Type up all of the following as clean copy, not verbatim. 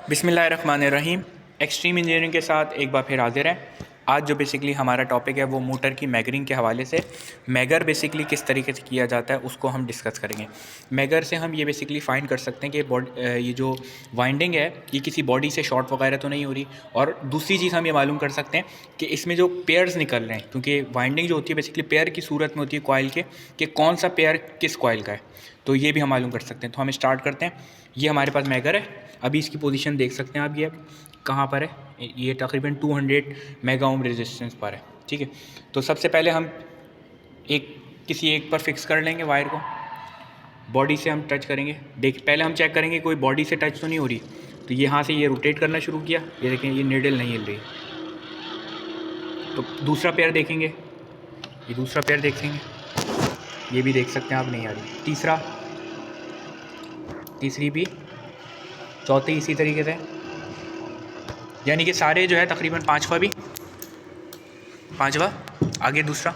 बिस्मिल्लाहिर्रहमानिर्रहीम। Extreme engineering के साथ एक बार फिर हाजिर हैं। आज जो बेसिकली हमारा टॉपिक है वो मोटर की मैगरिंग के हवाले से, मैगर बेसिकली किस तरीके से किया जाता है उसको हम डिस्कस करेंगे। मैगर से हम ये बेसिकली फाइंड कर सकते हैं कि ये जो वाइंडिंग है ये किसी बॉडी से शॉर्ट वगैरह तो नहीं हो रही, और दूसरी चीज़ हम ये मालूम कर सकते हैं कि इसमें जो पेयर्स निकल रहे हैं, क्योंकि वाइंडिंग जो होती है बेसिकली पेयर की सूरत में होती है कॉइल के, कि कौन सा पेयर किस कॉइल का है, तो ये भी हम मालूम कर सकते हैं। तो हम स्टार्ट करते हैं। ये हमारे पास मैगर है, अभी इसकी पोजीशन देख सकते हैं आप, ये कहाँ पर है, ये तकरीबन 200 मेगा ओम रेजिस्टेंस पर है। ठीक है, तो सबसे पहले हम किसी एक पर फिक्स कर लेंगे वायर को, बॉडी से हम टच करेंगे। पहले हम चेक करेंगे कोई बॉडी से टच तो नहीं हो रही, तो यहाँ से ये रोटेट करना शुरू किया, ये देखें ये नीडल नहीं हिल रही। तो दूसरा पेयर देखेंगे, ये दूसरा पेयर देखेंगे, ये भी देख सकते हैं आप, नहीं आ रही। तीसरी भी, चौथी इसी तरीके से, यानी कि सारे जो है तकरीबन पाँचवा आगे दूसरा,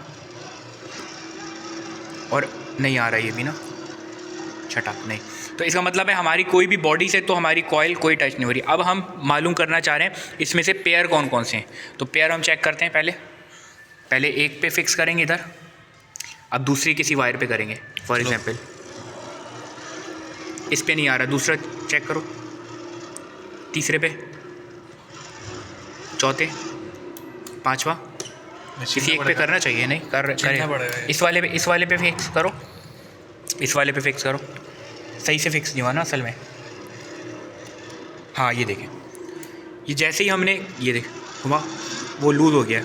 और नहीं आ रहा ये भी ना, छठा नहीं। तो इसका मतलब है हमारी कोई भी बॉडी से तो हमारी कॉइल कोई टच नहीं हो रही। अब हम मालूम करना चाह रहे हैं इसमें से पेयर कौन कौन से हैं, तो पेयर हम चेक करते हैं। पहले एक पे फिक्स करेंगे इधर, अब दूसरी किसी वायर पे करेंगे। फॉर एग्जांपल इस पे नहीं आ रहा, दूसरा चेक करो, तीसरे पे, चौथे, पांचवा, किसी एक पे करना चाहिए, नहीं कर इस वाले पे फिक्स करो, इस वाले पे फिक्स करो। सही से फिक्स नहीं हुआ ना असल में। हाँ ये देखें, ये जैसे ही हमने ये देख घुमा, वो लूज़ हो गया।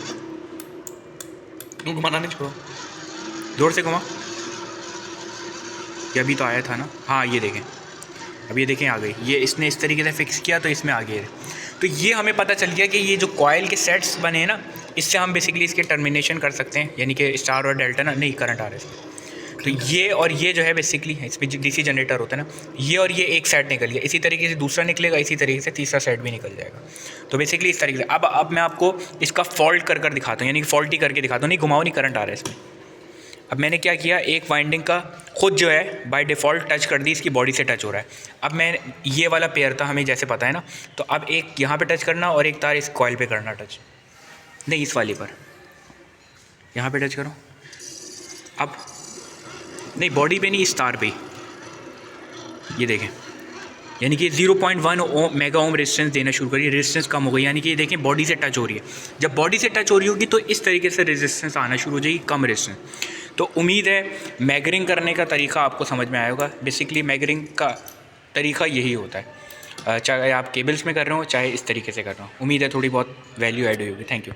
घुमाना नहीं, छोड़ो, जोर से घुमा, ये अभी तो आया था ना। हाँ ये देखें, अब ये देखें आ गई, ये इसने इस तरीके से फिक्स किया तो इसमें आ गई है। तो ये हमें पता चल गया कि ये जो कॉइल के सेट्स बने हैं ना, इससे हम बेसिकली इसके टर्मिनेशन कर सकते हैं, यानी कि स्टार और डेल्टा ना, नहीं करंट आ रहा है इसमें। तो ये और ये जो है बेसिकली इसमें जो डीसी जनरेटर होता है ना, ये और ये एक सेट निकल गया, इसी तरीके से दूसरा निकलेगा, इसी तरीके से तीसरा सेट भी निकल जाएगा। तो बेसिकली इस तरीके से अब मैं आपको इसका फॉल्ट कर दिखाता हूँ, यानी कि फॉल्टी करके दिखाता हूँ। नहीं घुमाओ, नहीं करंट आ रहा है इसमें। अब मैंने क्या किया, एक वाइंडिंग का खुद जो है बाय डिफ़ॉल्ट टच कर दी, इसकी बॉडी से टच हो रहा है। अब मैं ये वाला पेयर था, हमें जैसे पता है ना, तो अब एक यहाँ पे टच करना और एक तार इस कॉइल पे करना टच, नहीं इस वाली पर, यहाँ पे टच करो। अब नहीं बॉडी पे नहीं, इस तार पे, ये देखें, यानी कि 0.1 मेगा ओम रेजिस्टेंस देना शुरू करिए, रेजिस्टेंस कम हो गई, यानी कि ये देखें बॉडी से टच हो रही है। जब बॉडी से टच हो रही होगी तो इस तरीके से रेजिस्टेंस आना शुरू हो जाएगी, कम रेजिस्टेंस। तो उम्मीद है मैगरिंग करने का तरीका आपको समझ में आया होगा। बेसिकली मैगरिंग का तरीका यही होता है, चाहे आप केबल्स में कर रहे हो चाहे इस तरीके से कर रहे हो। उम्मीद है थोड़ी बहुत वैल्यू ऐड हुई होगी। Thank you.